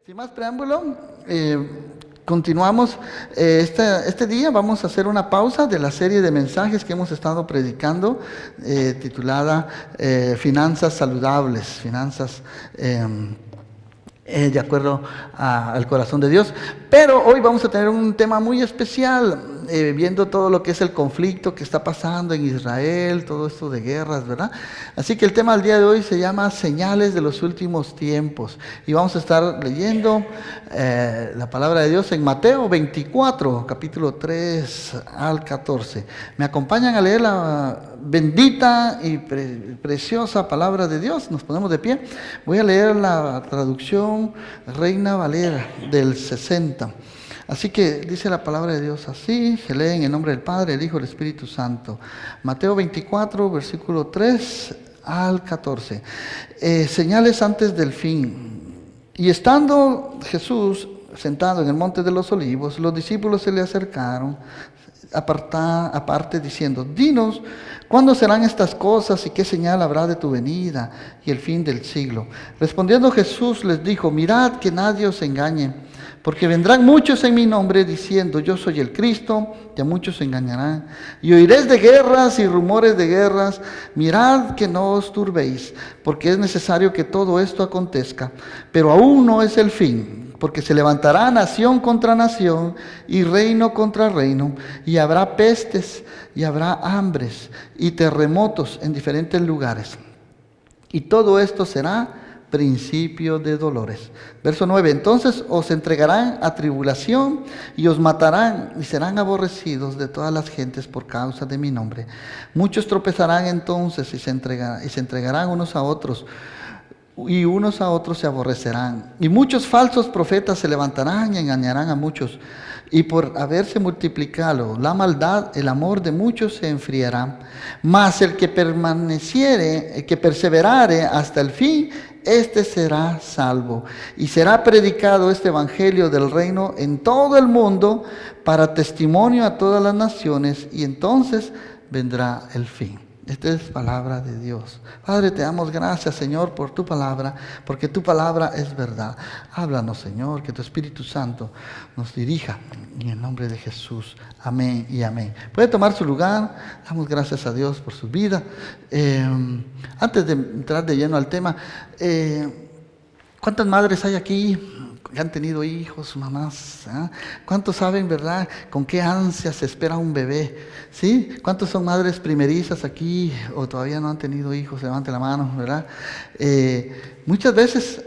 Sin más preámbulo, continuamos. Este día vamos a hacer una pausa de la serie de mensajes que hemos estado predicando, titulada Finanzas Saludables, finanzas de acuerdo al corazón de Dios. Pero hoy vamos a tener un tema muy especial, viendo todo lo que es el conflicto que está pasando en Israel, todo esto de guerras, ¿verdad? Así que el tema del día de hoy se llama Señales de los últimos tiempos. Y vamos a estar leyendo la palabra de Dios en Mateo 24, capítulo 3 al 14. ¿Me acompañan a leer la bendita y preciosa palabra de Dios? Nos ponemos de pie. Voy a leer la traducción Reina Valera del 60. Así que dice la palabra de Dios así, se lee en el nombre del Padre, el Hijo y el Espíritu Santo. Mateo 24, versículo 3 al 14. Señales antes del fin. Y estando Jesús sentado en el monte de los olivos, los discípulos se le acercaron aparte diciendo: dinos, ¿cuándo serán estas cosas y qué señal habrá de tu venida y el fin del siglo? Respondiendo Jesús les dijo: mirad que nadie os engañe, porque vendrán muchos en mi nombre diciendo: yo soy el Cristo, y a muchos se engañarán. Y oiréis de guerras y rumores de guerras. Mirad que no os turbéis, porque es necesario que todo esto acontezca, pero aún no es el fin. Porque se levantará nación contra nación y reino contra reino, y habrá pestes y habrá hambres y terremotos en diferentes lugares. Y todo esto será principio de dolores. Verso 9. Entonces os entregarán a tribulación y os matarán y serán aborrecidos de todas las gentes por causa de mi nombre. Muchos tropezarán entonces y se entregarán unos a otros, y unos a otros se aborrecerán. Y muchos falsos profetas se levantarán y engañarán a muchos. Y por haberse multiplicado la maldad, el amor de muchos se enfriará. Mas el que permaneciere, el que perseverare hasta el fin, este será salvo. Y será predicado este evangelio del reino en todo el mundo para testimonio a todas las naciones, y entonces vendrá el fin. Esta es palabra de Dios. Padre, te damos gracias, Señor, por tu palabra, porque tu palabra es verdad. Háblanos, Señor, que tu Espíritu Santo nos dirija en el nombre de Jesús. Amén y amén. Puede tomar su lugar. Damos gracias a Dios por su vida. Antes de entrar de lleno al tema, ¿cuántas madres hay aquí que han tenido hijos, mamás? ¿Cuántos saben, verdad, con qué ansia se espera un bebé? ¿Sí? ¿Cuántos son madres primerizas aquí o todavía no han tenido hijos? Levante la mano, ¿verdad? Muchas veces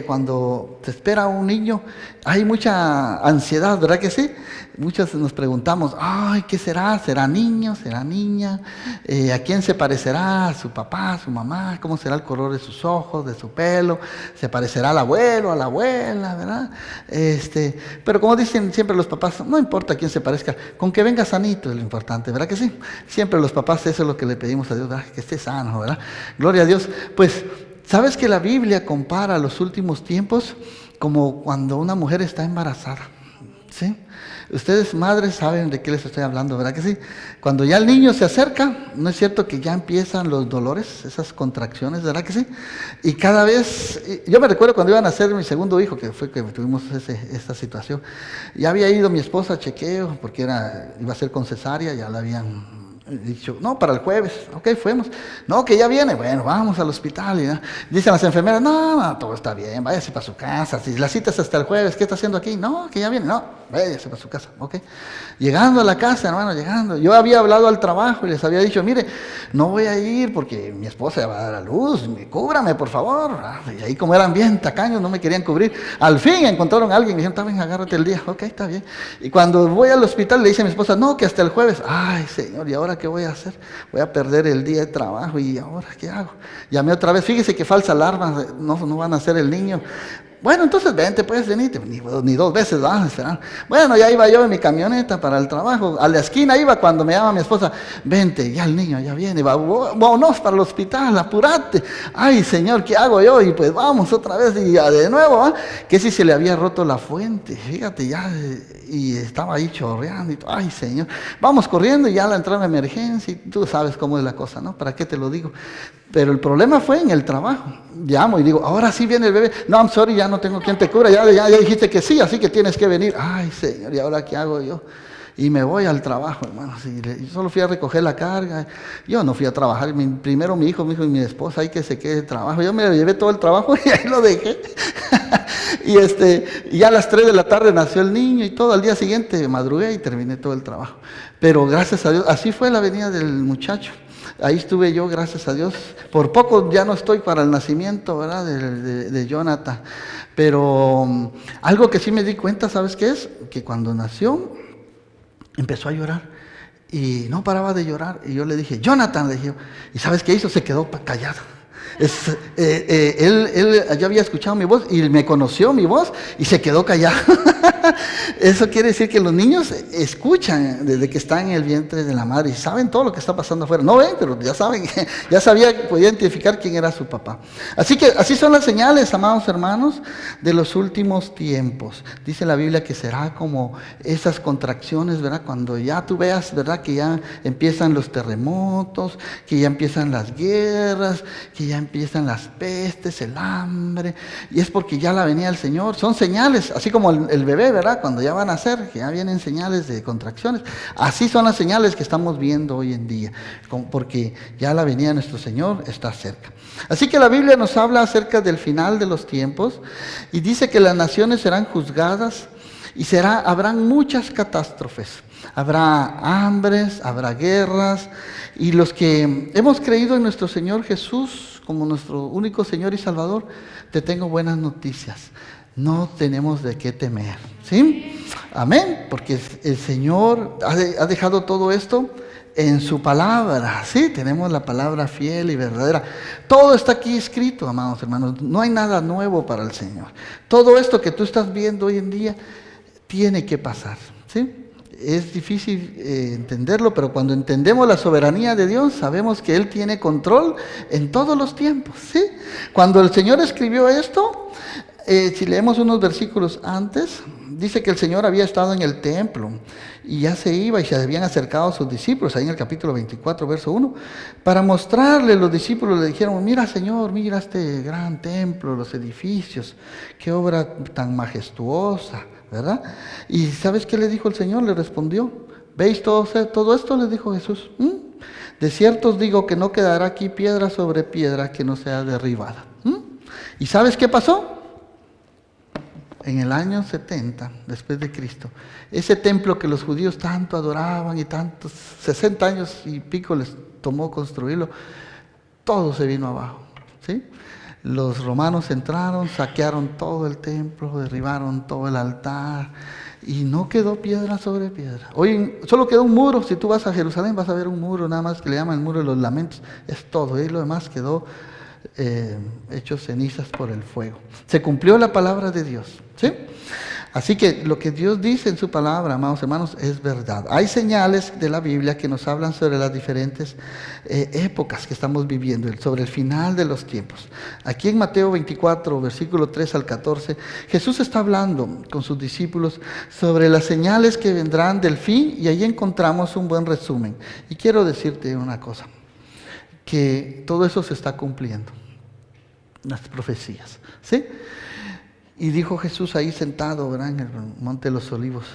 cuando se espera un niño hay mucha ansiedad, ¿verdad que sí? Muchos nos preguntamos: ay, ¿qué será? ¿Será niño? ¿Será niña? ¿A quién se parecerá? ¿A su papá? ¿A su mamá? ¿Cómo será el color de sus ojos, de su pelo? ¿Se parecerá al abuelo, a la abuela, verdad? Pero como dicen siempre los papás, no importa a quién se parezca, con que venga sanito es lo importante, ¿verdad que sí? Siempre los papás, eso es lo que le pedimos a Dios, ¿verdad? Que esté sano, ¿verdad? Gloria a Dios. Pues, ¿sabes que la Biblia compara los últimos tiempos como cuando una mujer está embarazada? ¿Sí? Ustedes, madres, saben de qué les estoy hablando, ¿verdad que sí? Cuando ya el niño se acerca, ¿no es cierto que ya empiezan los dolores, esas contracciones, ¿verdad que sí? Y cada vez, yo me recuerdo cuando iba a nacer mi segundo hijo, que fue que tuvimos esta situación, ya había ido mi esposa a chequeo, porque iba a ser con cesárea, ya la habían dicho: no, para el jueves. Ok, fuimos. No, que ya viene. Bueno, vamos al hospital. Dicen las enfermeras: no, todo está bien, váyase para su casa. Si la cita es hasta el jueves, ¿qué está haciendo aquí? No, que ya viene. No, váyase para su casa. Ok. Llegando a la casa, hermano, llegando. Yo había hablado al trabajo y les había dicho: mire, no voy a ir porque mi esposa va a dar a luz. Cúbrame, por favor. Y ahí, como eran bien tacaños, no me querían cubrir. Al fin encontraron a alguien y me dijeron: está bien, agárrate el día. Ok, está bien. Y cuando voy al hospital le dice a mi esposa: no, que hasta el jueves. Ay, Señor, ¿y ahora qué voy a hacer? Voy a perder el día de trabajo. ¿Y ahora qué hago? Llamé otra vez: fíjese que falsa alarma, no van a hacer el niño. Bueno, entonces vente, puedes venir. Ni dos veces van a esperar. Bueno, ya iba yo en mi camioneta para el trabajo. A la esquina iba cuando me llama mi esposa: vente, ya el niño ya viene. Vámonos para el hospital, apurate. Ay, Señor, ¿qué hago yo? Y pues vamos otra vez y ya de nuevo, ¿eh? Que si se le había roto la fuente, fíjate ya, y estaba ahí chorreando. Y ay, Señor, vamos corriendo y ya la entrada de emergencia. Y tú sabes cómo es la cosa, ¿no? ¿Para qué te lo digo? Pero el problema fue en el trabajo. Llamo y digo, ahora sí viene el bebé. No, I'm sorry, ya no tengo quien te cubra. Ya dijiste que sí, así que tienes que venir. Ay, Señor, ¿y ahora qué hago yo? Y me voy al trabajo, hermano. Sí, yo solo fui a recoger la carga. Yo no fui a trabajar. Primero mi hijo y mi esposa, ahí que se quede el trabajo. Yo me llevé todo el trabajo y ahí lo dejé. Y ya a las 3 de la tarde nació el niño y todo. Al día siguiente madrugué y terminé todo el trabajo. Pero gracias a Dios, así fue la venida del muchacho. Ahí estuve yo, gracias a Dios. Por poco ya no estoy para el nacimiento, ¿verdad? De Jonathan. Pero algo que sí me di cuenta, ¿sabes qué es? Que cuando nació, empezó a llorar. Y no paraba de llorar. Y yo le dije, Jonathan, le dije, ¿y sabes qué hizo? Se quedó callado. Él ya había escuchado mi voz y me conoció mi voz y se quedó callado. Eso quiere decir que los niños escuchan desde que están en el vientre de la madre y saben todo lo que está pasando afuera. No ven, pero ya saben, ya sabía, podía identificar quién era su papá. Así que así son las señales, amados hermanos, de los últimos tiempos. Dice la Biblia que será como esas contracciones, ¿verdad? Cuando ya tú veas, ¿verdad? Que ya empiezan los terremotos, que ya empiezan las guerras, que ya empiezan las pestes, el hambre, y es porque ya la venía del Señor. Son señales, así como el bebé, ¿verdad? Cuando ya van a nacer, que ya vienen señales de contracciones. Así son las señales que estamos viendo hoy en día, porque ya la venida de nuestro Señor está cerca. Así que la Biblia nos habla acerca del final de los tiempos y dice que las naciones serán juzgadas y habrán muchas catástrofes. Habrá hambres, habrá guerras, y los que hemos creído en nuestro Señor Jesús como nuestro único Señor y Salvador, te tengo buenas noticias. No tenemos de qué temer, ¿sí? Amén, porque el Señor ha dejado todo esto en su palabra, ¿sí? Tenemos la palabra fiel y verdadera. Todo está aquí escrito, amados hermanos. No hay nada nuevo para el Señor. Todo esto que tú estás viendo hoy en día tiene que pasar, ¿sí? Es difícil entenderlo, pero cuando entendemos la soberanía de Dios, sabemos que Él tiene control en todos los tiempos, ¿sí? Cuando el Señor escribió esto, si leemos unos versículos antes, dice que el Señor había estado en el templo y ya se iba y se habían acercado a sus discípulos, ahí en el capítulo 24, verso 1, para mostrarle, los discípulos le dijeron, mira Señor, mira este gran templo, los edificios, qué obra tan majestuosa, ¿verdad? ¿Y sabes qué le dijo el Señor? Le respondió, ¿veis todo esto? Le dijo Jesús. De cierto os digo que no quedará aquí piedra sobre piedra que no sea derribada. ¿Y sabes qué pasó? En el año 70 después de Cristo, ese templo que los judíos tanto adoraban y tantos, 60 años y pico les tomó construirlo, todo se vino abajo, ¿sí? Los romanos entraron, saquearon todo el templo, derribaron todo el altar y no quedó piedra sobre piedra. Hoy solo quedó un muro. Si tú vas a Jerusalén vas a ver un muro, nada más, que le llaman el muro de los lamentos. Es todo, y lo demás quedó hecho cenizas por el fuego. Se cumplió la palabra de Dios, ¿sí? Así que lo que Dios dice en su palabra, amados hermanos, es verdad. Hay señales de la Biblia que nos hablan sobre las diferentes épocas que estamos viviendo, sobre el final de los tiempos. Aquí en Mateo 24, versículo 3 al 14, Jesús está hablando con sus discípulos sobre las señales que vendrán del fin, y ahí encontramos un buen resumen. Y quiero decirte una cosa, que todo eso se está cumpliendo, las profecías, ¿sí? Y dijo Jesús ahí sentado, ¿verdad?, en el Monte de los Olivos,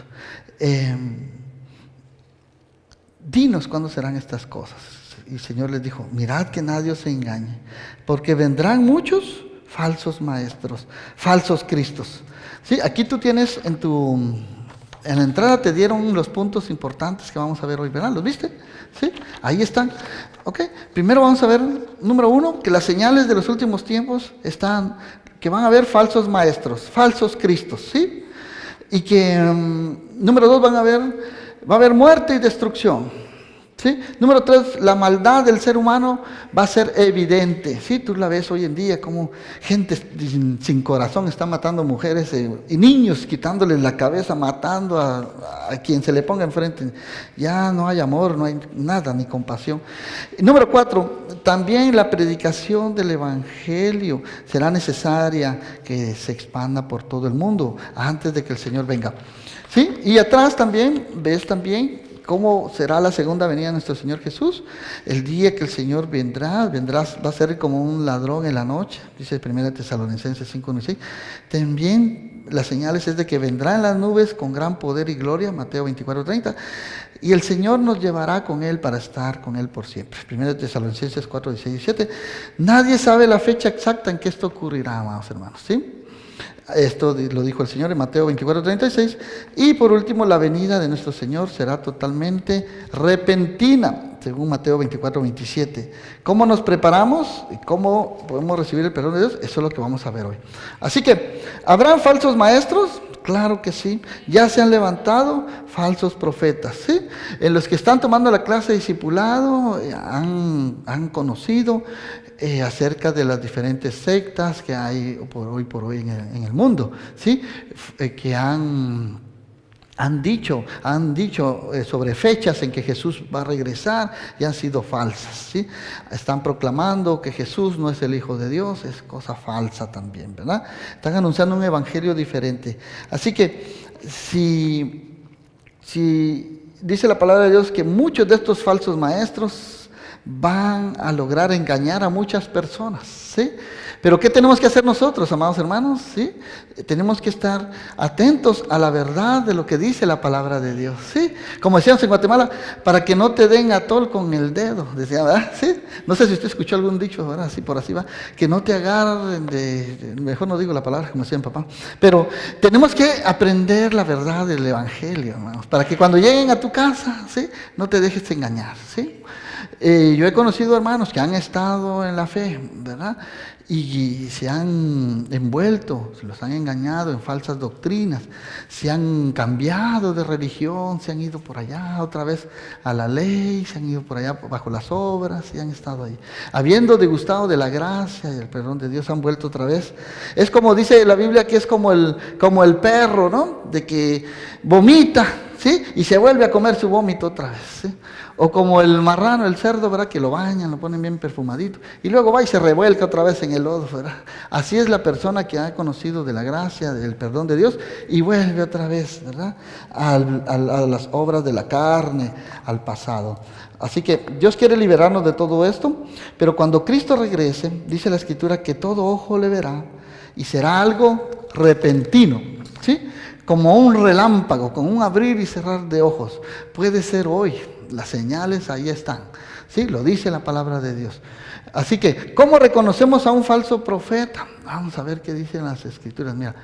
dinos cuándo serán estas cosas. Y el Señor les dijo, mirad que nadie os engañe, porque vendrán muchos falsos maestros, falsos cristos. ¿Sí? Aquí tú tienes en la entrada te dieron los puntos importantes que vamos a ver hoy, ¿verdad? ¿Los viste? ¿Sí? Ahí están. Ok, primero vamos a ver, número 1, que las señales de los últimos tiempos están, que van a haber falsos maestros, falsos cristos, ¿sí? Y que, número 2, va a haber muerte y destrucción, ¿sí? Número 3, la maldad del ser humano va a ser evidente, ¿sí? Tú la ves hoy en día como gente sin corazón está matando mujeres y niños, quitándoles la cabeza, matando a quien se le ponga enfrente. Ya no hay amor, no hay nada, ni compasión. Y número 4, también la predicación del Evangelio será necesaria que se expanda por todo el mundo antes de que el Señor venga, ¿sí? Y atrás también, ves también ¿cómo será la segunda venida de nuestro Señor Jesús? El día que el Señor vendrá, va a ser como un ladrón en la noche, dice 1 Tesalonicenses 5:16. También las señales es de que vendrá en las nubes con gran poder y gloria, Mateo 24:30. Y el Señor nos llevará con Él para estar con Él por siempre. 1 Tesalonicenses 4:16 y 17. Nadie sabe la fecha exacta en que esto ocurrirá, amados hermanos, ¿sí? Esto lo dijo el Señor en Mateo 24:36. Y por último, la venida de nuestro Señor será totalmente repentina, según Mateo 24:27. ¿Cómo nos preparamos y cómo podemos recibir el perdón de Dios? Eso es lo que vamos a ver hoy. Así que, ¿habrán falsos maestros? Claro que sí. Ya se han levantado falsos profetas, ¿sí? En los que están tomando la clase de discipulado han conocido acerca de las diferentes sectas que hay por hoy en el mundo, ¿sí? Que han dicho sobre fechas en que Jesús va a regresar y han sido falsas, ¿sí? Están proclamando que Jesús no es el Hijo de Dios, es cosa falsa también, ¿verdad? Están anunciando un evangelio diferente. Así que si dice la palabra de Dios que muchos de estos falsos maestros van a lograr engañar a muchas personas, ¿sí? Pero ¿qué tenemos que hacer nosotros, amados hermanos? ¿Sí? Tenemos que estar atentos a la verdad de lo que dice la palabra de Dios, ¿sí? Como decíamos en Guatemala, para que no te den atol con el dedo, decía, ¿verdad? ¿Sí? No sé si usted escuchó algún dicho, ¿verdad? Así por así va, que no te agarren mejor no digo la palabra como decía mi papá, pero tenemos que aprender la verdad del evangelio, hermanos, para que cuando lleguen a tu casa, ¿sí? No te dejes engañar, ¿sí? Yo he conocido hermanos que han estado en la fe, ¿verdad? Y se han envuelto, se los han engañado en falsas doctrinas, se han cambiado de religión, se han ido por allá otra vez a la ley, se han ido por allá bajo las obras y han estado ahí. Habiendo degustado de la gracia y el perdón de Dios, han vuelto otra vez. Es como dice la Biblia que es como el perro, ¿no? De que vomita, ¿sí? Y se vuelve a comer su vómito otra vez, ¿sí? O como el marrano, el cerdo, ¿verdad? Que lo bañan, lo ponen bien perfumadito. Y luego va y se revuelca otra vez en el lodo, ¿verdad? Así es la persona que ha conocido de la gracia, del perdón de Dios, y vuelve otra vez, ¿verdad? A las obras de la carne, al pasado. Así que Dios quiere liberarnos de todo esto, pero cuando Cristo regrese, dice la Escritura que todo ojo le verá, y será algo repentino, ¿sí? Como un relámpago, como un abrir y cerrar de ojos. Puede ser hoy. Las señales ahí están, ¿sí? Lo dice la palabra de Dios. Así que, ¿cómo reconocemos a un falso profeta? Vamos a ver qué dicen las Escrituras. Mira,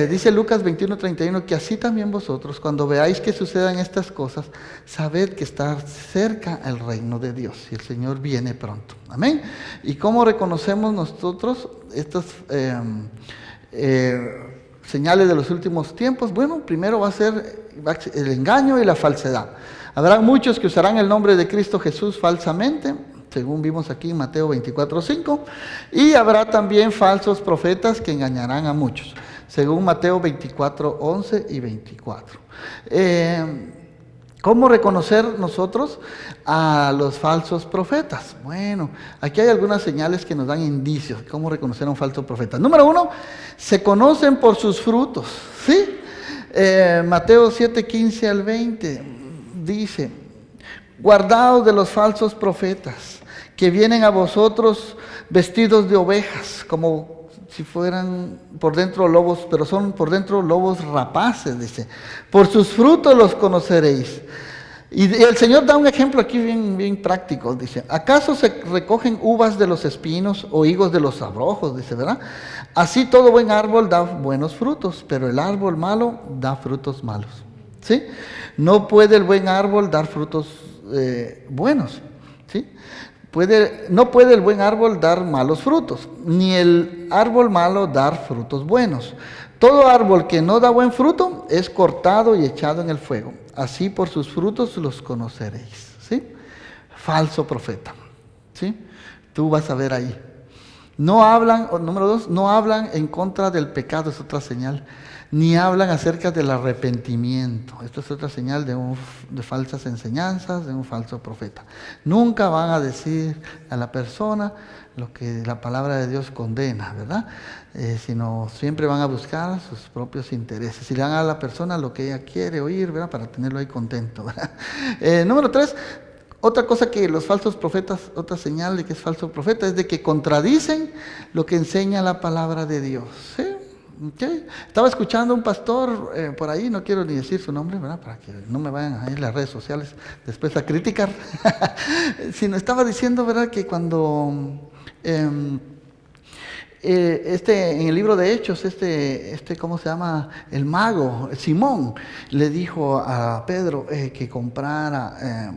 dice Lucas 21:31 que así también vosotros, cuando veáis que sucedan estas cosas, sabed que está cerca el reino de Dios y el Señor viene pronto. Amén. ¿Y cómo reconocemos nosotros estas señales de los últimos tiempos? Bueno, primero va a ser el engaño y la falsedad. Habrá muchos que usarán el nombre de Cristo Jesús falsamente, según vimos aquí en Mateo 24:5, y habrá también falsos profetas que engañarán a muchos, según Mateo 24:11 y 24. ¿Cómo reconocer nosotros a los falsos profetas? Bueno, aquí hay algunas señales que nos dan indicios de cómo reconocer a un falso profeta. Número 1, se conocen por sus frutos, ¿sí? Mateo 7:15 al 20 dice, guardaos de los falsos profetas, que vienen a vosotros vestidos de ovejas, como si fueran por dentro lobos, pero son por dentro lobos rapaces, dice. Por sus frutos los conoceréis. Y el Señor da un ejemplo aquí bien práctico, dice, ¿acaso se recogen uvas de los espinos o higos de los abrojos? Dice, ¿verdad? Así todo buen árbol da buenos frutos, pero el árbol malo da frutos malos, ¿sí? No puede el buen árbol dar frutos buenos, ¿sí? No puede el buen árbol dar malos frutos, ni el árbol malo dar frutos buenos. Todo árbol que no da buen fruto es cortado y echado en el fuego. Así por sus frutos los conoceréis, ¿sí? Falso profeta, ¿sí? Tú vas a ver ahí. No hablan, número 2, no hablan en contra del pecado, es otra señal. Ni hablan acerca del arrepentimiento. Esto es otra señal de falsas enseñanzas, de un falso profeta. Nunca van a decir a la persona lo que la palabra de Dios condena, ¿verdad? Sino siempre van a buscar sus propios intereses. Y le dan a la persona lo que ella quiere oír, ¿verdad? Para tenerlo ahí contento, ¿verdad? Número 3, otra cosa que los falsos profetas, otra señal de que es falso profeta, es de que contradicen lo que enseña la palabra de Dios, ¿sí? Okay. Estaba escuchando a un pastor por ahí, no quiero ni decir su nombre, ¿verdad? Para que no me vayan a ir las redes sociales después a criticar, sino estaba diciendo, ¿verdad? Que cuando en el libro de Hechos, ¿cómo se llama? El mago, Simón, le dijo a Pedro que comprara,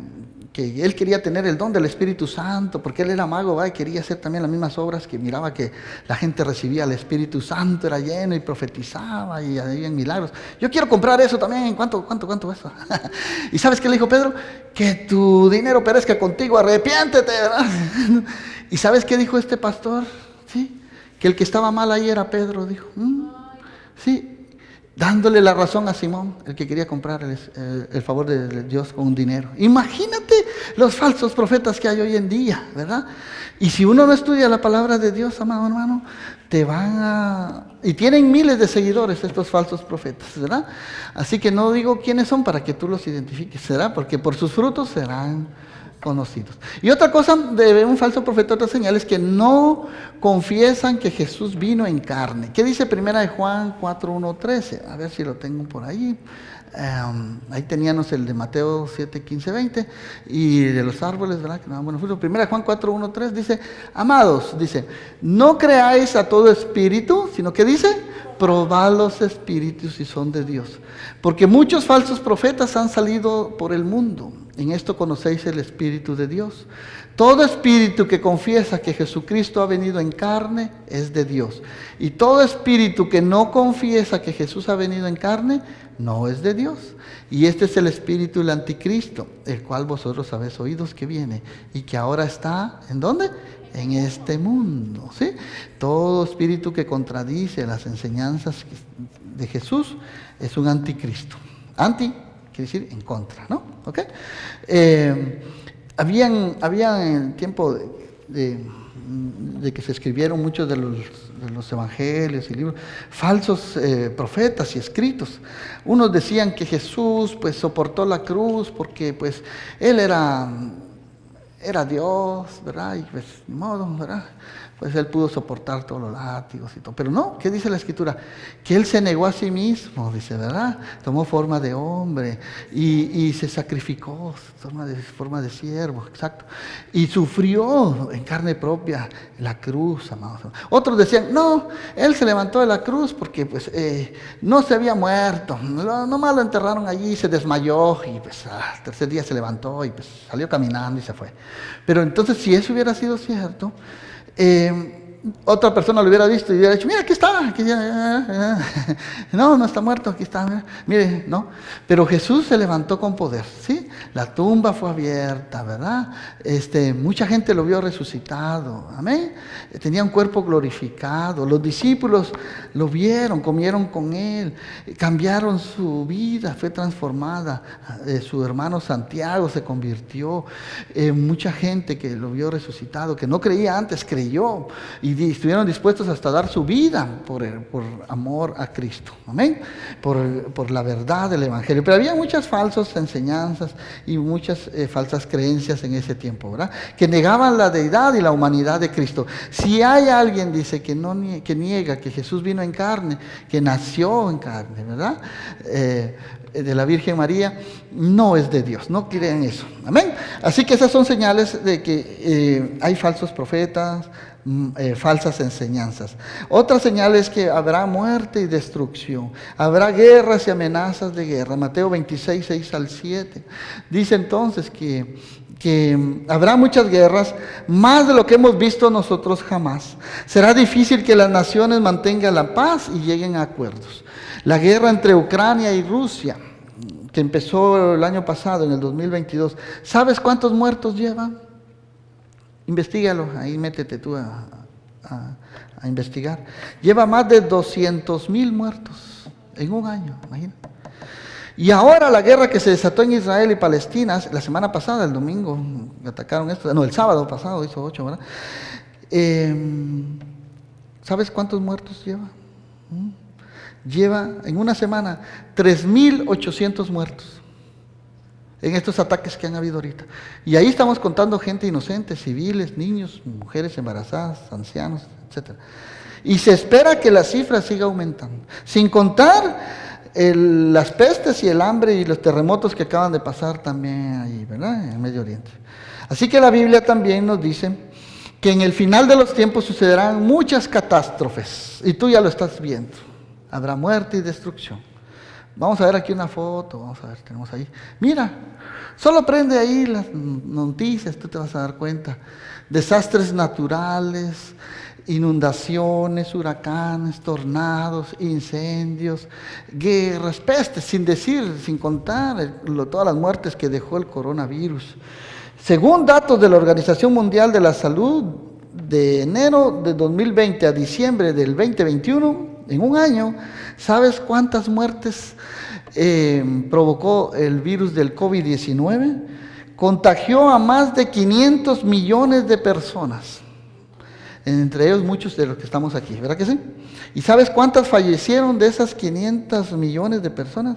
que él quería tener el don del Espíritu Santo, porque él era mago, ¿va? Y quería hacer también las mismas obras, que miraba que la gente recibía el Espíritu Santo, era lleno y profetizaba y había milagros. Yo quiero comprar eso también. ¿Cuánto eso? ¿Y sabes qué le dijo Pedro? Que tu dinero perezca contigo, arrepiéntete, ¿verdad? ¿Y sabes qué dijo este pastor? ¿Sí? Que el que estaba mal ahí era Pedro, dijo. Sí. Dándole la razón a Simón, el que quería comprar el favor de Dios con dinero. Imagínate los falsos profetas que hay hoy en día, ¿verdad? Y si uno no estudia la palabra de Dios, amado hermano, y tienen miles de seguidores estos falsos profetas, ¿verdad? Así que no digo quiénes son para que tú los identifiques, ¿verdad? Porque por sus frutos serán conocidos. Y otra cosa de un falso profeta, otra señal, es que no confiesan que Jesús vino en carne. ¿Qué dice 1 Juan 4:1-13? A ver si lo tengo por ahí. Ahí teníamos el de Mateo 7:15-20 y de los árboles, ¿verdad? Que no dan buenos frutos. 1 Juan 4:1-3 dice: amados, dice, no creáis a todo espíritu, sino que dice, probad los espíritus si son de Dios. Porque muchos falsos profetas han salido por el mundo. En esto conocéis el Espíritu de Dios. Todo espíritu que confiesa que Jesucristo ha venido en carne es de Dios. Y todo espíritu que no confiesa que Jesús ha venido en carne no es de Dios. Y este es el espíritu del anticristo, el cual vosotros habéis oído que viene y que ahora está, ¿en dónde? En este mundo, ¿sí? Todo espíritu que contradice las enseñanzas de Jesús es un anticristo. Anti quiere decir en contra, ¿no? ¿Ok? Había en el tiempo de que se escribieron muchos de los evangelios y libros, falsos profetas y escritos. Unos decían que Jesús pues soportó la cruz porque pues él era Dios, ¿verdad? Y pues ni modo, ¿verdad? Pues él pudo soportar todos los látigos y todo. Pero no, ¿qué dice la Escritura? Que él se negó a sí mismo, dice, ¿verdad? Tomó forma de hombre y se sacrificó, forma de siervo, exacto. Y sufrió en carne propia la cruz, amados. Otros decían, no, él se levantó de la cruz porque pues no se había muerto. Nomás lo enterraron allí y se desmayó y pues al tercer día se levantó y pues salió caminando y se fue. Pero entonces, si eso hubiera sido cierto, otra persona lo hubiera visto y hubiera dicho, mira, aquí está, no está muerto, aquí está, mire, no. Pero Jesús se levantó con poder, ¿sí? La tumba fue abierta, ¿verdad? Mucha gente lo vio resucitado, amén. Tenía un cuerpo glorificado, los discípulos lo vieron, comieron con él, cambiaron su vida, fue transformada. Su hermano Santiago se convirtió, mucha gente que lo vio resucitado, que no creía antes, creyó y estuvieron dispuestos hasta dar su vida por amor a Cristo, amén, por la verdad del Evangelio. Pero había muchas falsas enseñanzas y muchas falsas creencias en ese tiempo, ¿verdad? Que negaban la deidad y la humanidad de Cristo. Si hay alguien, dice, que niega que Jesús vino en carne, que nació en carne, ¿verdad? De la Virgen María, no es de Dios, no creen eso, amén. Así que esas son señales de que hay falsos profetas, falsas enseñanzas. Otra señal es que habrá muerte y destrucción, habrá guerras y amenazas de guerra. Mateo 26, 6-7 dice entonces que habrá muchas guerras, más de lo que hemos visto nosotros jamás. Será difícil que las naciones mantengan la paz y lleguen a acuerdos. La guerra entre Ucrania y Rusia, que empezó el año pasado, en el 2022, ¿sabes cuántos muertos llevan? Investígalo, ahí métete tú a a investigar. Lleva más de 200,000 muertos en un año, imagínate. Y ahora la guerra que se desató en Israel y Palestina, la semana pasada, el domingo, atacaron esto, no, el sábado pasado, hizo 8, ¿verdad? ¿Sabes cuántos muertos lleva? Lleva en una semana 3,800 muertos en estos ataques que han habido ahorita. Y ahí estamos contando gente inocente, civiles, niños, mujeres embarazadas, ancianos, etc. Y se espera que la cifra siga aumentando. Sin contar las pestes y el hambre y los terremotos que acaban de pasar también ahí, ¿verdad? En el Medio Oriente. Así que la Biblia también nos dice que en el final de los tiempos sucederán muchas catástrofes. Y tú ya lo estás viendo. Habrá muerte y destrucción. Vamos a ver aquí una foto, vamos a ver, tenemos ahí. Mira, solo prende ahí las noticias, tú te vas a dar cuenta. Desastres naturales, inundaciones, huracanes, tornados, incendios, guerras, pestes, sin contar todas las muertes que dejó el coronavirus. Según datos de la Organización Mundial de la Salud, de enero de 2020 a diciembre del 2021, en un año, ¿sabes cuántas muertes provocó el virus del COVID-19? Contagió a más de 500 millones de personas. Entre ellos muchos de los que estamos aquí, ¿verdad que sí? ¿Y sabes cuántas fallecieron de esas 500 millones de personas?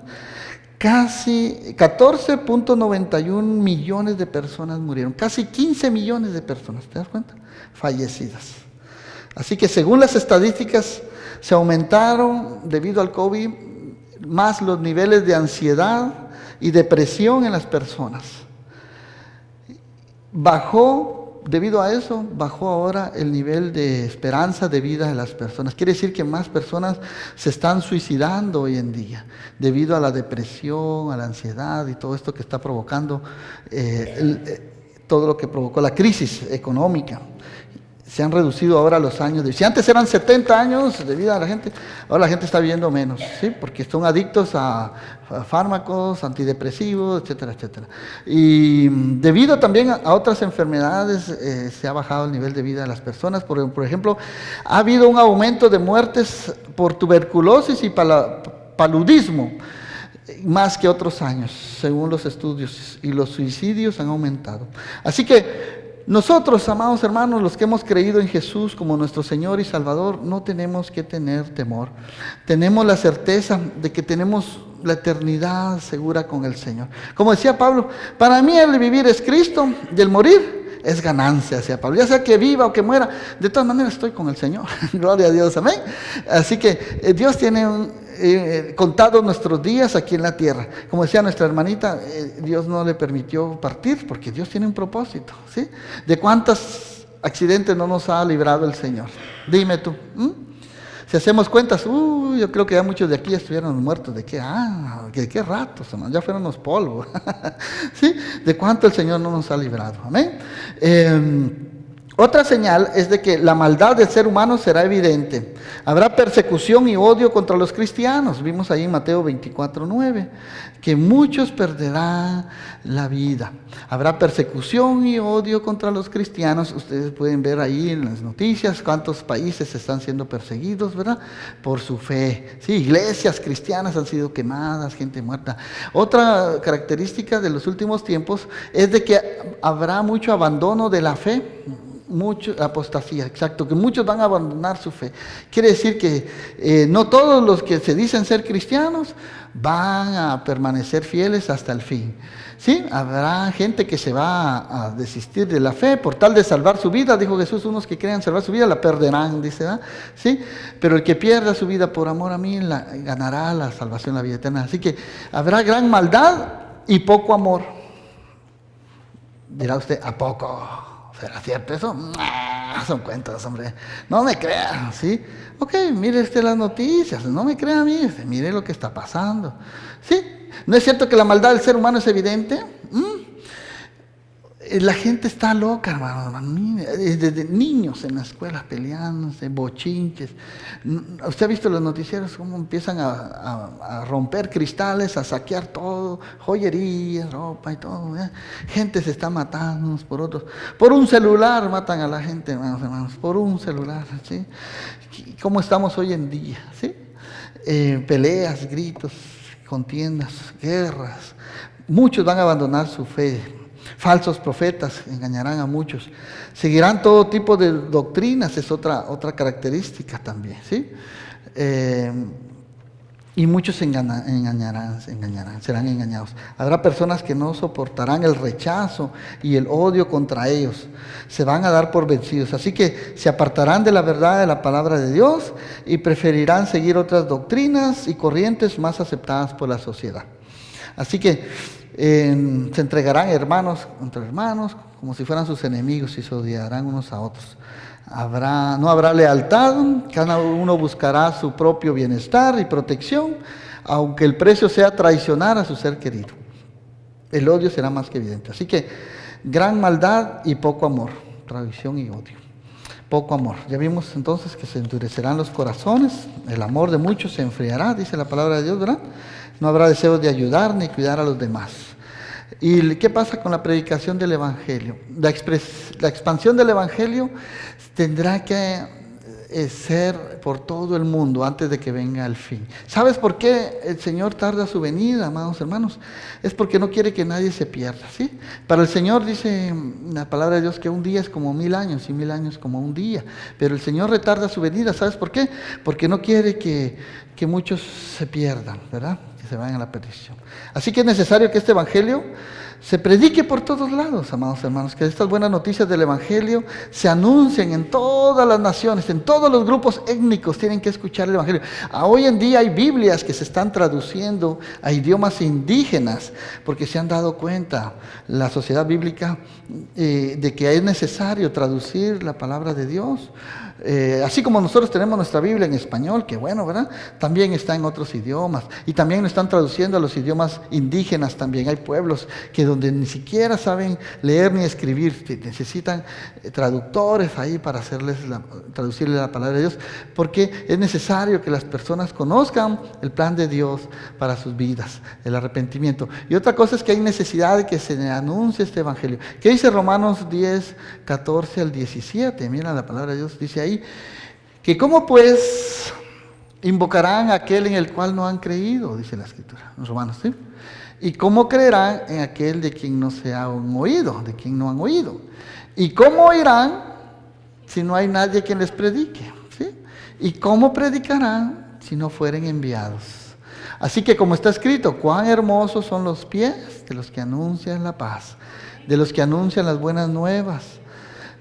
Casi 14.91 millones de personas murieron, casi 15 millones de personas, ¿te das cuenta? Fallecidas. Así que según las estadísticas, se aumentaron debido al COVID más los niveles de ansiedad y depresión en las personas. Debido a eso, bajó ahora el nivel de esperanza de vida de las personas. Quiere decir que más personas se están suicidando hoy en día, debido a la depresión, a la ansiedad y todo esto que está provocando, todo lo que provocó la crisis económica. Se han reducido ahora los años si antes eran 70 años de vida de la gente, ahora la gente está viviendo menos, ¿sí? Porque son adictos a fármacos, antidepresivos, etcétera, etcétera. Y debido también a otras enfermedades, se ha bajado el nivel de vida de las personas. Por ejemplo, ha habido un aumento de muertes por tuberculosis y paludismo, más que otros años, según los estudios, y los suicidios han aumentado. Así que nosotros, amados hermanos, los que hemos creído en Jesús como nuestro Señor y Salvador, no tenemos que tener temor. Tenemos la certeza de que tenemos la eternidad segura con el Señor. Como decía Pablo, para mí el vivir es Cristo y el morir es ganancia, decía Pablo. Ya sea que viva o que muera, de todas maneras estoy con el Señor. Gloria a Dios, amén. Así que Dios tiene contado nuestros días aquí en la tierra. Como decía nuestra hermanita, Dios no le permitió partir porque Dios tiene un propósito, ¿sí? ¿De cuántos accidentes no nos ha librado el Señor? Dime tú. Si hacemos cuentas, yo creo que ya muchos de aquí ya estuvieron muertos. ¿De qué? ¿De qué rato? Ya fueron los polvos. ¿Sí? ¿De cuánto el Señor no nos ha librado? Amén. Otra señal es de que la maldad del ser humano será evidente. Habrá persecución y odio contra los cristianos. Vimos ahí en Mateo 24:9, que muchos perderán la vida. Habrá persecución y odio contra los cristianos. Ustedes pueden ver ahí en las noticias cuántos países están siendo perseguidos, ¿verdad? Por su fe. Sí, iglesias cristianas han sido quemadas, gente muerta. Otra característica de los últimos tiempos es de que habrá mucho abandono de la fe. Mucho apostasía, exacto, que muchos van a abandonar su fe. Quiere decir que no todos los que se dicen ser cristianos van a permanecer fieles hasta el fin. Sí, habrá gente que se va a desistir de la fe por tal de salvar su vida. Dijo Jesús, unos que crean salvar su vida la perderán, dice, ¿verdad? Sí, pero el que pierda su vida por amor a mí ganará la salvación, la vida eterna. Así que habrá gran maldad y poco amor. Dirá usted, ¿a poco? ¿Será cierto eso? Son cuentos, hombre. No me crean, ¿sí? Ok, mire usted las noticias, no me crea a mí, mire lo que está pasando. ¿Sí? ¿No es cierto que la maldad del ser humano es evidente? La gente está loca, hermano. Desde niños en la escuela peleándose, bochinches. ¿Usted ha visto los noticieros cómo empiezan a romper cristales, a saquear todo, joyería, ropa y todo? Gente se está matando unos por otros. Por un celular matan a la gente, hermanos, por un celular, ¿sí? ¿Cómo estamos hoy en día? ¿Sí? Peleas, gritos, contiendas, guerras. Muchos van a abandonar su fe. Falsos profetas engañarán a muchos. Seguirán todo tipo de doctrinas, es otra característica también, ¿sí? Y muchos serán engañados. Habrá personas que no soportarán el rechazo y el odio contra ellos. Se van a dar por vencidos. Así que se apartarán de la verdad de la palabra de Dios y preferirán seguir otras doctrinas y corrientes más aceptadas por la sociedad. Así que se entregarán hermanos contra hermanos como si fueran sus enemigos y se odiarán unos a otros. No habrá lealtad, cada uno buscará su propio bienestar y protección, aunque el precio sea traicionar a su ser querido. El odio será más que evidente. Así que gran maldad y poco amor, traición y odio. Poco amor. Ya vimos entonces que se endurecerán los corazones, el amor de muchos se enfriará, dice la palabra de Dios, ¿verdad? No habrá deseo de ayudar ni cuidar a los demás. ¿Y qué pasa con la predicación del Evangelio? La expansión del Evangelio tendrá que ser por todo el mundo antes de que venga el fin. ¿Sabes por qué el Señor tarda su venida, amados hermanos? Es porque no quiere que nadie se pierda, ¿sí? Para el Señor dice la palabra de Dios que un día es como 1000 años y 1000 años como un día. Pero el Señor retarda su venida, ¿sabes por qué? Porque no quiere que muchos se pierdan, ¿verdad? Que se vayan a la perdición. Así que es necesario que este Evangelio se predique por todos lados, amados hermanos, que estas buenas noticias del Evangelio se anuncien en todas las naciones, en todos los grupos étnicos tienen que escuchar el Evangelio. Hoy en día hay Biblias que se están traduciendo a idiomas indígenas, porque se han dado cuenta la sociedad bíblica de que es necesario traducir la palabra de Dios. Así como nosotros tenemos nuestra Biblia en español, que bueno, ¿verdad? También está en otros idiomas y también lo están traduciendo a los idiomas indígenas también. Hay pueblos que donde ni siquiera saben leer ni escribir, necesitan traductores ahí para traducirle la palabra de Dios, porque es necesario que las personas conozcan el plan de Dios para sus vidas, el arrepentimiento. Y otra cosa es que hay necesidad de que se anuncie este Evangelio. ¿Qué dice Romanos 10, 14 al 17? Mira la palabra de Dios, dice ahí, que cómo pues invocarán a aquel en el cual no han creído, dice la Escritura, en Romanos, ¿sí? Y cómo creerán en aquel de quien no se han oído, de quien no han oído. Y cómo oirán si no hay nadie quien les predique, ¿sí? Y cómo predicarán si no fueren enviados. Así que como está escrito, cuán hermosos son los pies de los que anuncian la paz, de los que anuncian las buenas nuevas.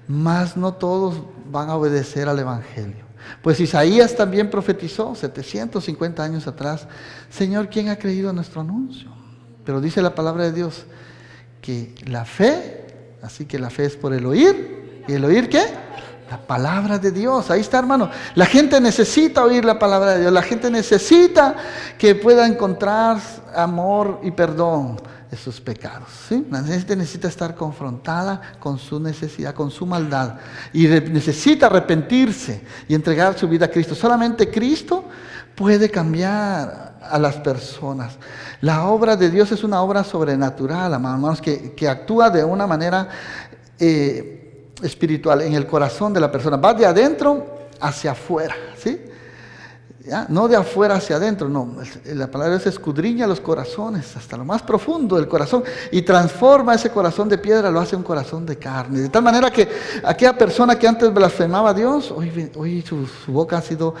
Mas no todos van a obedecer al Evangelio. Pues Isaías también profetizó 750 años atrás, Señor, ¿quién ha creído a nuestro anuncio? Pero dice la palabra de Dios que la fe, así que la fe es por el oír. ¿Y el oír qué? La palabra de Dios. Ahí está, hermano. La gente necesita oír la palabra de Dios. La gente necesita que pueda encontrar amor y perdón de sus pecados, ¿sí? La gente necesita estar confrontada con su necesidad, con su maldad, y necesita arrepentirse y entregar su vida a Cristo. Solamente Cristo puede cambiar a las personas. La obra de Dios es una obra sobrenatural, hermanos, que actúa de una manera espiritual en el corazón de la persona. Va de adentro hacia afuera, ¿sí? ¿Ya? No de afuera hacia adentro, no. La palabra de Dios escudriña los corazones hasta lo más profundo del corazón y transforma ese corazón de piedra, lo hace un corazón de carne. De tal manera que aquella persona que antes blasfemaba a Dios, hoy su boca ha sido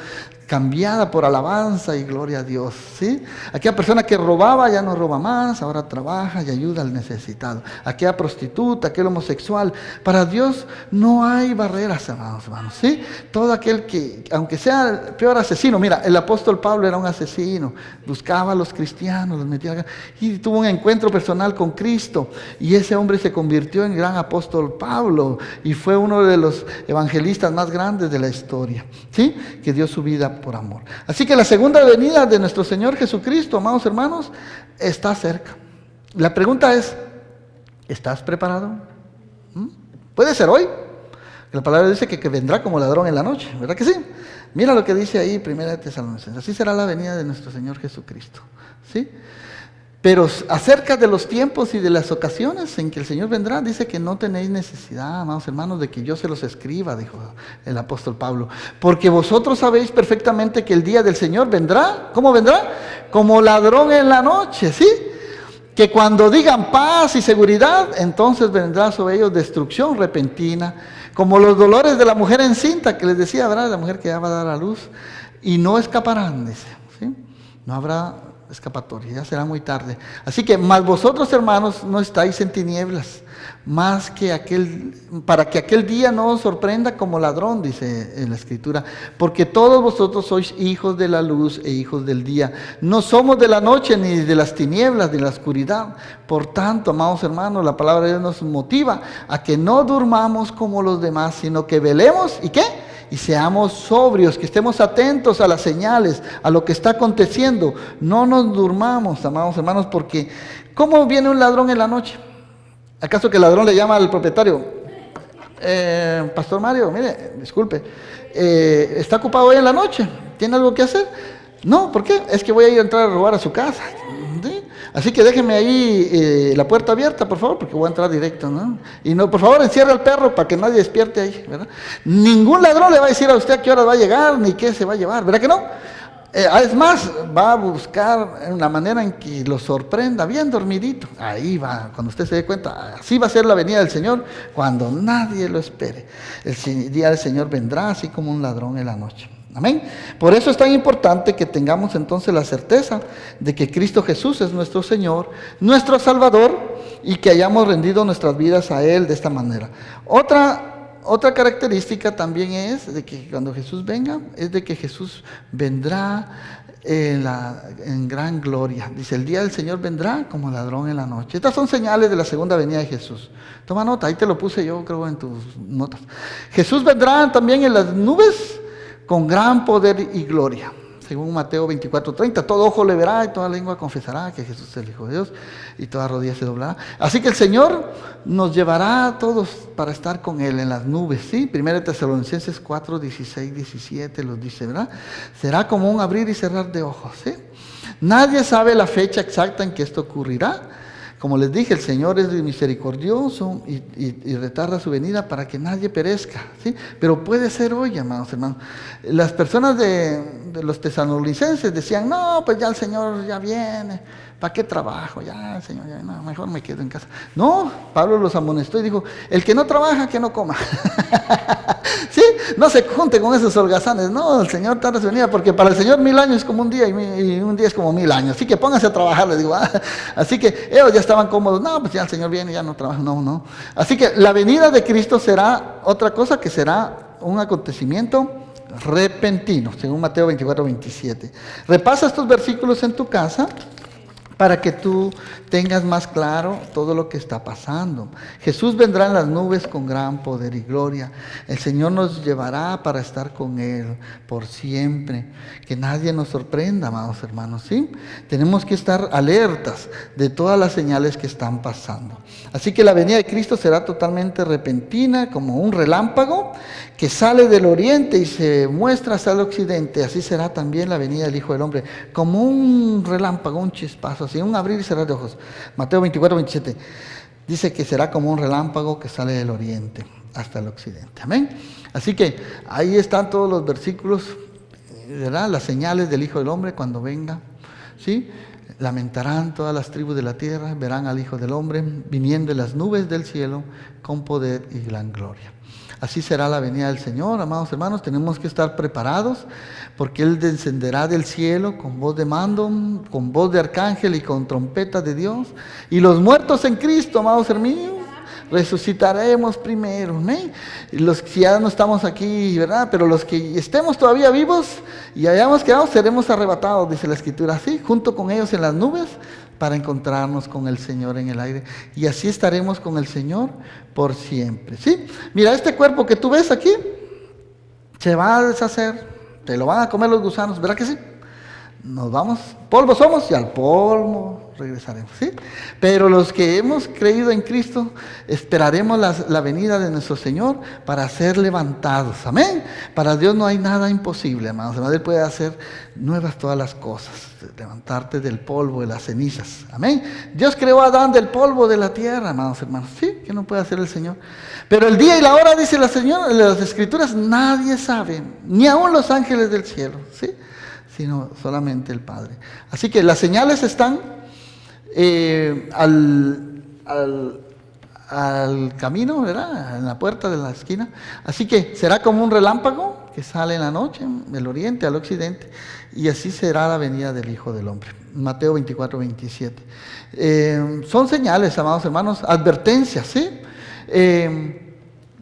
cambiada por alabanza y gloria a Dios, ¿sí? Aquella persona que robaba ya no roba más, ahora trabaja y ayuda al necesitado. Aquella prostituta, aquel homosexual, para Dios no hay barreras, hermanos, ¿sí? Todo aquel que, aunque sea el peor asesino, mira, el apóstol Pablo era un asesino, buscaba a los cristianos, los metía y tuvo un encuentro personal con Cristo, y ese hombre se convirtió en gran apóstol Pablo, y fue uno de los evangelistas más grandes de la historia, ¿sí? Que dio su vida por amor. Así que la segunda venida de nuestro Señor Jesucristo, amados hermanos, está cerca. La pregunta es, ¿estás preparado? Puede ser hoy. La palabra dice que vendrá como ladrón en la noche, ¿verdad que sí? Mira lo que dice ahí, 1 Tesalonicenses. Así será la venida de nuestro Señor Jesucristo, ¿sí? Pero acerca de los tiempos y de las ocasiones en que el Señor vendrá, dice que no tenéis necesidad, amados hermanos, de que yo se los escriba, dijo el apóstol Pablo. Porque vosotros sabéis perfectamente que el día del Señor vendrá. ¿Cómo vendrá? Como ladrón en la noche, ¿sí? Que cuando digan paz y seguridad, entonces vendrá sobre ellos destrucción repentina, como los dolores de la mujer encinta, que les decía, ¿verdad? La mujer que ya va a dar a luz, y no escaparán, dice, ¿sí? No habrá escapatoria, ya será muy tarde. Así que, más vosotros, hermanos, no estáis en tinieblas, más que para que aquel día no os sorprenda como ladrón, dice en la Escritura, porque todos vosotros sois hijos de la luz e hijos del día. No somos de la noche, ni de las tinieblas, ni de la oscuridad. Por tanto, amados hermanos, la palabra de Dios nos motiva a que no durmamos como los demás, sino que velemos, ¿y qué? Y seamos sobrios, que estemos atentos a las señales, a lo que está aconteciendo. No nos durmamos, amados hermanos, porque ¿cómo viene un ladrón en la noche? ¿Acaso que el ladrón le llama al propietario? Pastor Mario, mire, disculpe, ¿está ocupado hoy en la noche? ¿Tiene algo que hacer? No, ¿por qué? Es que voy a ir a entrar a robar a su casa. ¿Sí? Así que déjeme ahí la puerta abierta, por favor, porque voy a entrar directo, ¿no? Y no, por favor, encierra al perro para que nadie despierte ahí, ¿verdad? Ningún ladrón le va a decir a usted a qué hora va a llegar, ni qué se va a llevar, ¿verdad que no? Es más, va a buscar una manera en que lo sorprenda bien dormidito. Ahí va, cuando usted se dé cuenta, así va a ser la venida del Señor, cuando nadie lo espere. El día del Señor vendrá así como un ladrón en la noche. Amén. Por eso es tan importante que tengamos entonces la certeza de que Cristo Jesús es nuestro Señor, nuestro Salvador, y que hayamos rendido nuestras vidas a Él de esta manera. Otra característica también es de que cuando Jesús venga, es de que Jesús vendrá en gran gloria. Dice, el día del Señor vendrá como ladrón en la noche. Estas son señales de la segunda venida de Jesús. Toma nota, ahí te lo puse yo, creo, en tus notas. Jesús vendrá también en las nubes con gran poder y gloria. Según Mateo 24:30, todo ojo le verá y toda lengua confesará que Jesús es el Hijo de Dios y toda rodilla se doblará. Así que el Señor nos llevará a todos para estar con Él en las nubes, ¿sí? 1 Tesalonicenses 4:16-17 los dice, ¿verdad? Será como un abrir y cerrar de ojos, ¿sí? Nadie sabe la fecha exacta en que esto ocurrirá. Como les dije, el Señor es misericordioso y retarda su venida para que nadie perezca, ¿sí? Pero puede ser hoy, amados hermanos. Las personas de los tesalonicenses decían, no, pues ya el Señor ya viene, ¿para qué trabajo? Ya el Señor, ya no, mejor me quedo en casa. No, Pablo los amonestó y dijo, el que no trabaja, que no coma. ¿Sí? No se junte con esos holgazanes. No, el Señor tarda su venida, porque para el Señor 1000 años es como un día y un día es como 1000 años. Así que pónganse a trabajar, les digo. Así que ellos ya estaban cómodos. No, pues ya el Señor viene, ya no trabaja. No. Así que la venida de Cristo será otra cosa, que será un acontecimiento repentino, según Mateo 24:27. Repasa estos versículos en tu casa para que tú tengas más claro todo lo que está pasando. Jesús vendrá en las nubes con gran poder y gloria. El Señor nos llevará para estar con Él por siempre. Que nadie nos sorprenda, amados hermanos, ¿sí? Tenemos que estar alertas de todas las señales que están pasando. Así que la venida de Cristo será totalmente repentina, como un relámpago que sale del oriente y se muestra hasta el occidente. Así será también la venida del Hijo del Hombre, como un relámpago, un chispazo, así, un abrir y cerrar de ojos. Mateo 24:27 dice que será como un relámpago que sale del oriente hasta el occidente. Amén. Así que ahí están todos los versículos, ¿verdad? Las señales del Hijo del Hombre cuando venga, ¿sí? Lamentarán todas las tribus de la tierra, verán al Hijo del Hombre viniendo en las nubes del cielo con poder y gran gloria. Así será la venida del Señor, amados hermanos. Tenemos que estar preparados porque Él descenderá del cielo con voz de mando, con voz de arcángel y con trompeta de Dios. Y los muertos en Cristo, amados hermanos, resucitaremos primero, ¿eh? Los que ya no estamos aquí, ¿verdad? Pero los que estemos todavía vivos y hayamos quedado, seremos arrebatados, dice la Escritura, así, junto con ellos en las nubes, para encontrarnos con el Señor en el aire. Y así estaremos con el Señor por siempre, ¿sí? Mira, este cuerpo que tú ves aquí, se va a deshacer, te lo van a comer los gusanos, ¿verdad que sí? Nos vamos, polvo somos y al polvo regresaremos, ¿sí? Pero los que hemos creído en Cristo, esperaremos la venida de nuestro Señor para ser levantados, amén. Para Dios no hay nada imposible, hermanos. Él puede hacer nuevas todas las cosas, levantarte del polvo, de las cenizas, amén. Dios creó a Adán del polvo de la tierra, hermanos, sí, que no puede hacer el Señor. Pero el día y la hora, dice la Señora, en las Escrituras, nadie sabe, ni aun los ángeles del cielo, ¿sí? Sino solamente el Padre. Así que las señales están al camino, ¿verdad? En la puerta de la esquina. Así que será como un relámpago que sale en la noche, del oriente al occidente, y así será la venida del Hijo del Hombre. Mateo 24, 27. Son señales, amados hermanos, advertencias, ¿sí?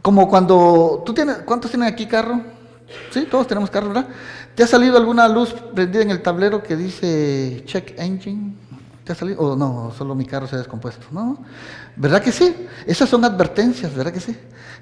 Como cuando tú tienes, ¿cuántos tienen aquí carro? Sí, todos tenemos carro, ¿verdad? ¿Te ha salido alguna luz prendida en el tablero que dice check engine? ¿Te ha salido? O no, solo mi carro se ha descompuesto, ¿no? ¿Verdad que sí? Esas son advertencias, ¿verdad que sí?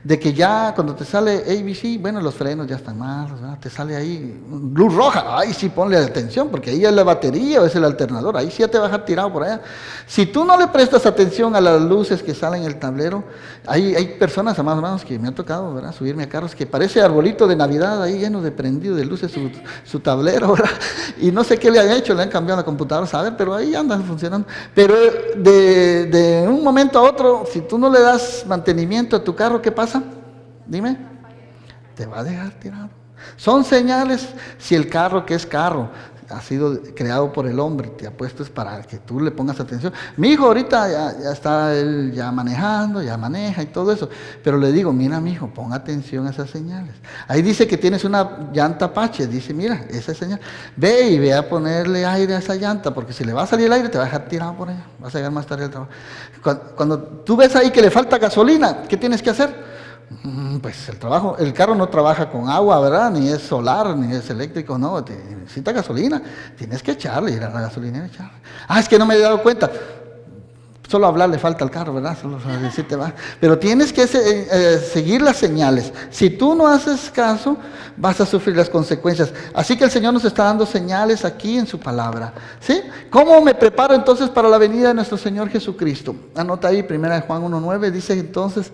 De que ya cuando te sale ABC, bueno, los frenos ya están malos, ¿verdad? Te sale ahí luz roja, ahí sí ponle atención, porque ahí es la batería o es el alternador, ahí sí ya te vas a dejar tirado por allá. Si tú no le prestas atención a las luces que salen en el tablero, hay personas, amados hermanos, que me ha tocado, ¿verdad? Subirme a carros que parece arbolito de Navidad, ahí lleno de prendido de luces su tablero, ¿verdad? Y no sé qué le han hecho, le han cambiado la computadora, ¿sabes? Pero ahí andan funcionando. Pero de un momento a otro, si tú no le das mantenimiento a tu carro, ¿qué pasa? Dime, te va a dejar tirado. Son señales. Si el carro, que es carro, ha sido creado por el hombre, te ha puesto es para que tú le pongas atención. Mi hijo ahorita ya está él ya manejando, ya maneja y todo eso, pero le digo, mira mi hijo, pon atención a esas señales. Ahí dice que tienes una llanta Apache, dice, mira, esa señal, ve a ponerle aire a esa llanta, porque si le va a salir el aire te va a dejar tirado por allá, vas a llegar más tarde al trabajo. Cuando tú ves ahí que le falta gasolina, ¿qué tienes que hacer? Pues el carro no trabaja con agua, ¿verdad? Ni es solar, ni es eléctrico, no, necesita gasolina, tienes que echarle, ir a la gasolinera y echarle. Es que no me he dado cuenta. Solo hablar le falta al carro, ¿verdad? Solo decirte va. Pero tienes que seguir las señales. Si tú no haces caso, vas a sufrir las consecuencias. Así que el Señor nos está dando señales aquí en su palabra, ¿sí? ¿Cómo me preparo entonces para la venida de nuestro Señor Jesucristo? Anota ahí, 1 Juan 1:9, dice entonces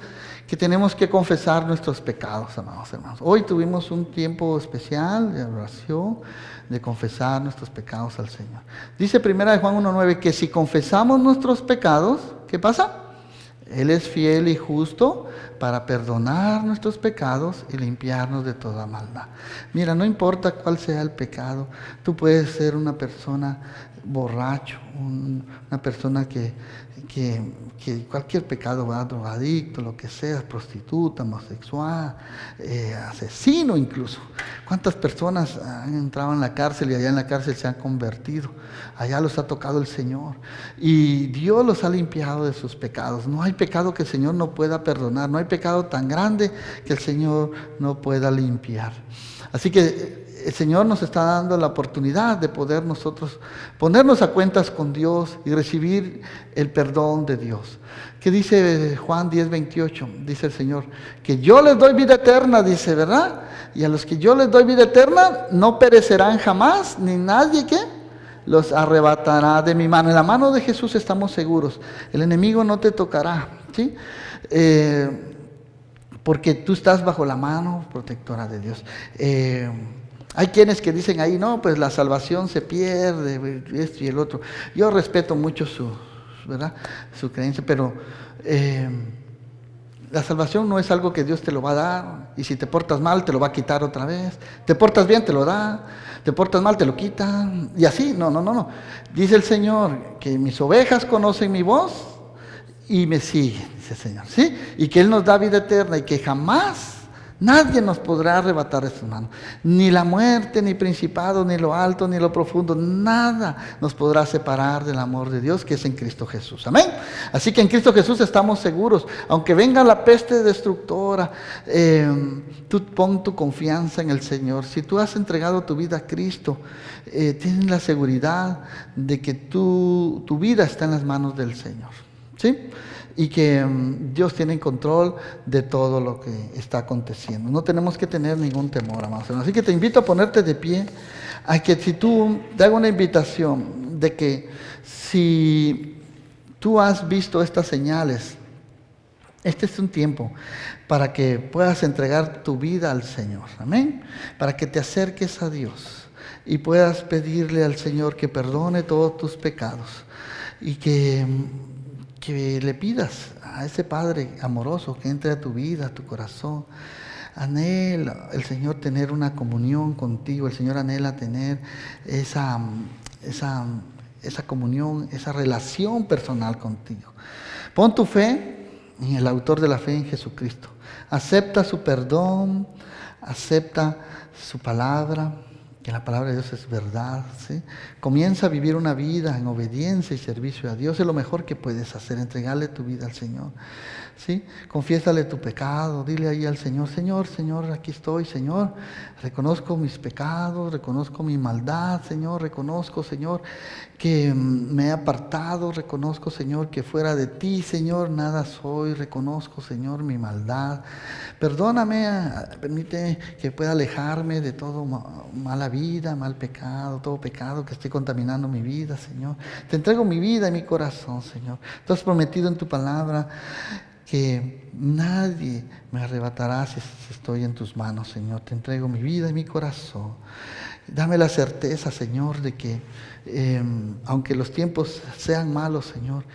que tenemos que confesar nuestros pecados, amados hermanos. Hoy tuvimos un tiempo especial de oración, de confesar nuestros pecados al Señor. Dice 1 Juan 1:9 que si confesamos nuestros pecados, ¿qué pasa? Él es fiel y justo para perdonar nuestros pecados y limpiarnos de toda maldad. Mira, no importa cuál sea el pecado, tú puedes ser una persona borracho, una persona que cualquier pecado, va, drogadicto, lo que sea, prostituta, homosexual, asesino incluso. ¿Cuántas personas han entrado en la cárcel y allá en la cárcel se han convertido? Allá los ha tocado el Señor y Dios los ha limpiado de sus pecados. No hay pecado que el Señor no pueda perdonar, no hay pecado tan grande que el Señor no pueda limpiar. Así que el Señor nos está dando la oportunidad de poder nosotros ponernos a cuentas con Dios y recibir el perdón de Dios. ¿Qué dice Juan 10:28? Dice el Señor, que yo les doy vida eterna, dice, ¿verdad? Y a los que yo les doy vida eterna no perecerán jamás, ni nadie que los arrebatará de mi mano. En la mano de Jesús estamos seguros. El enemigo no te tocará, ¿sí? Porque tú estás bajo la mano protectora de Dios. Hay quienes que dicen ahí, no, pues la salvación se pierde, esto y el otro. Yo respeto mucho su creencia, pero la salvación no es algo que Dios te lo va a dar, y si te portas mal te lo va a quitar otra vez. Te portas bien, te lo da, te portas mal, te lo quita, y así, no. Dice el Señor que mis ovejas conocen mi voz y me siguen, dice el Señor, ¿sí? Y que Él nos da vida eterna y que jamás nadie nos podrá arrebatar de sus manos. Ni la muerte, ni principado, ni lo alto, ni lo profundo. Nada nos podrá separar del amor de Dios que es en Cristo Jesús. Amén. Así que en Cristo Jesús estamos seguros. Aunque venga la peste destructora, tú pon tu confianza en el Señor. Si tú has entregado tu vida a Cristo, tienes la seguridad de que tu vida está en las manos del Señor, ¿sí? Y que Dios tiene control de todo lo que está aconteciendo. No tenemos que tener ningún temor, amados hermanos. Así que te invito a ponerte de pie, a que si tú, te hago una invitación de que si tú has visto estas señales, este es un tiempo para que puedas entregar tu vida al Señor, amén, para que te acerques a Dios y puedas pedirle al Señor que perdone todos tus pecados y que le pidas a ese Padre amoroso que entre a tu vida, a tu corazón. Anhela el Señor tener una comunión contigo, el Señor anhela tener esa comunión, esa relación personal contigo. Pon tu fe en el autor de la fe, en Jesucristo. Acepta su perdón, acepta su palabra, que la palabra de Dios es verdad, ¿sí? Comienza a vivir una vida en obediencia y servicio a Dios. Es lo mejor que puedes hacer, entregarle tu vida al Señor, ¿sí? Confiésale tu pecado, dile ahí al Señor, Señor, aquí estoy, Señor, reconozco mis pecados, reconozco mi maldad, Señor, reconozco, Señor, que me he apartado, reconozco, Señor, que fuera de ti, Señor, nada soy, reconozco, Señor, mi maldad. Perdóname, permite que pueda alejarme de todo mala vida, mal pecado, todo pecado que esté contaminando mi vida, Señor. Te entrego mi vida y mi corazón, Señor. Tú has prometido en tu palabra que nadie me arrebatará si estoy en tus manos, Señor. Te entrego mi vida y mi corazón. Dame la certeza, Señor, de que aunque los tiempos sean malos, Señor,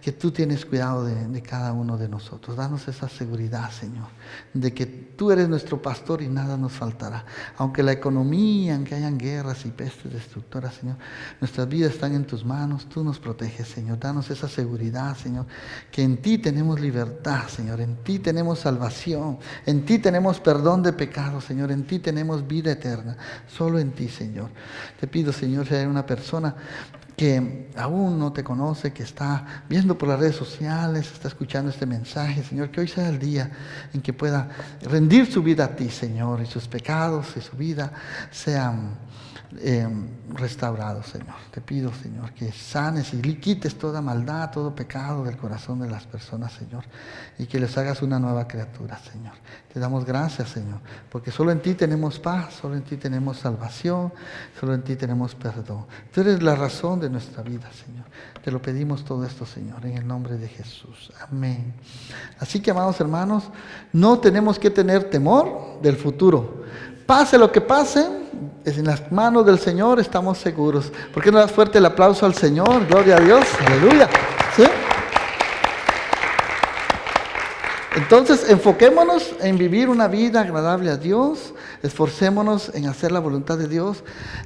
que tú tienes cuidado de cada uno de nosotros. Danos esa seguridad, Señor, de que tú eres nuestro pastor y nada nos faltará. Aunque la economía, aunque hayan guerras y pestes destructoras, Señor, nuestras vidas están en tus manos, tú nos proteges, Señor. Danos esa seguridad, Señor, que en ti tenemos libertad, Señor, en ti tenemos salvación, en ti tenemos perdón de pecados, Señor, en ti tenemos vida eterna, solo en ti, Señor. Te pido, Señor, si hay una persona que aún no te conoce, que está viendo por las redes sociales, está escuchando este mensaje, Señor, que hoy sea el día en que pueda rendir su vida a ti, Señor, y sus pecados y su vida sean restaurados, Señor. Te pido, Señor, que sanes y quites toda maldad, todo pecado del corazón de las personas, Señor, y que les hagas una nueva criatura, Señor. Te damos gracias, Señor, porque solo en ti tenemos paz, solo en ti tenemos salvación, solo en ti tenemos perdón. Tú eres la razón de nuestra vida, Señor. Te lo pedimos todo esto, Señor, en el nombre de Jesús. Amén. Así que, amados hermanos, no tenemos que tener temor del futuro. Pase lo que pase, en las manos del Señor estamos seguros. ¿Por qué no das fuerte el aplauso al Señor? Gloria a Dios. Aleluya. ¿Sí? Entonces, enfoquémonos en vivir una vida agradable a Dios. Esforcémonos en hacer la voluntad de Dios,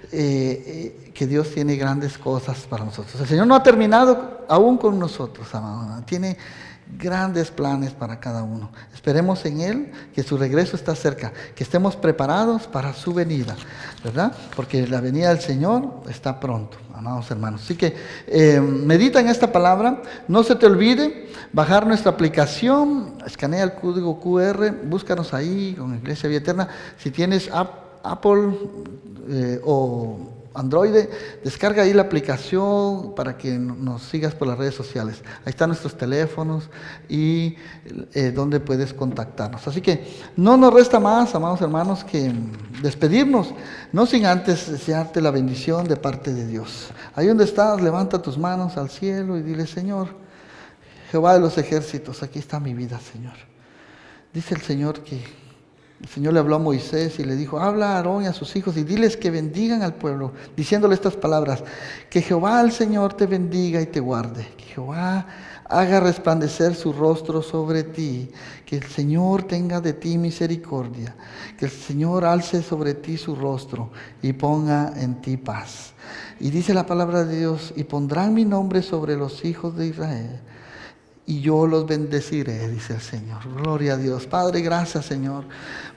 que Dios tiene grandes cosas para nosotros. El Señor no ha terminado aún con nosotros, amado. Tiene grandes planes para cada uno. Esperemos en Él, que su regreso está cerca, que estemos preparados para su venida, ¿verdad? Porque la venida del Señor está pronto, amados hermanos. Así que medita en esta palabra. No se te olvide bajar nuestra aplicación, escanea el código QR, búscanos ahí con Iglesia Vida Eterna. Si tienes Apple o Android, descarga ahí la aplicación para que nos sigas por las redes sociales. Ahí están nuestros teléfonos y donde puedes contactarnos. Así que no nos resta más, amados hermanos, que despedirnos, no sin antes desearte la bendición de parte de Dios. Ahí donde estás, levanta tus manos al cielo y dile: Señor, Jehová de los ejércitos, aquí está mi vida, Señor. Dice el Señor que el Señor le habló a Moisés y le dijo: habla a Aarón y a sus hijos y diles que bendigan al pueblo, diciéndole estas palabras: que Jehová el Señor te bendiga y te guarde, que Jehová haga resplandecer su rostro sobre ti, que el Señor tenga de ti misericordia, que el Señor alce sobre ti su rostro y ponga en ti paz. Y dice la palabra de Dios: y pondrán mi nombre sobre los hijos de Israel, y yo los bendeciré, dice el Señor. Gloria a Dios. Padre, gracias, Señor,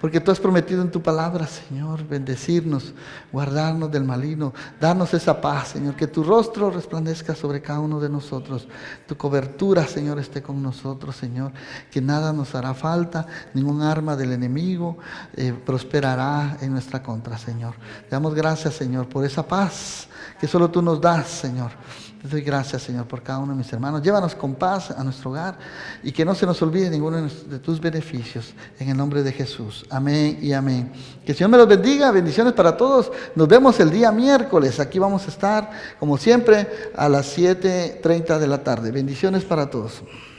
porque tú has prometido en tu palabra, Señor, bendecirnos, guardarnos del maligno, darnos esa paz, Señor, que tu rostro resplandezca sobre cada uno de nosotros, tu cobertura, Señor, esté con nosotros, Señor, que nada nos hará falta, ningún arma del enemigo prosperará en nuestra contra, Señor. Te damos gracias, Señor, por esa paz que solo tú nos das, Señor. Te doy gracias, Señor, por cada uno de mis hermanos. Llévanos con paz a nuestro hogar y que no se nos olvide ninguno de tus beneficios. En el nombre de Jesús. Amén y amén. Que el Señor me los bendiga. Bendiciones para todos. Nos vemos el día miércoles. Aquí vamos a estar, como siempre, a las 7:30 de la tarde. Bendiciones para todos.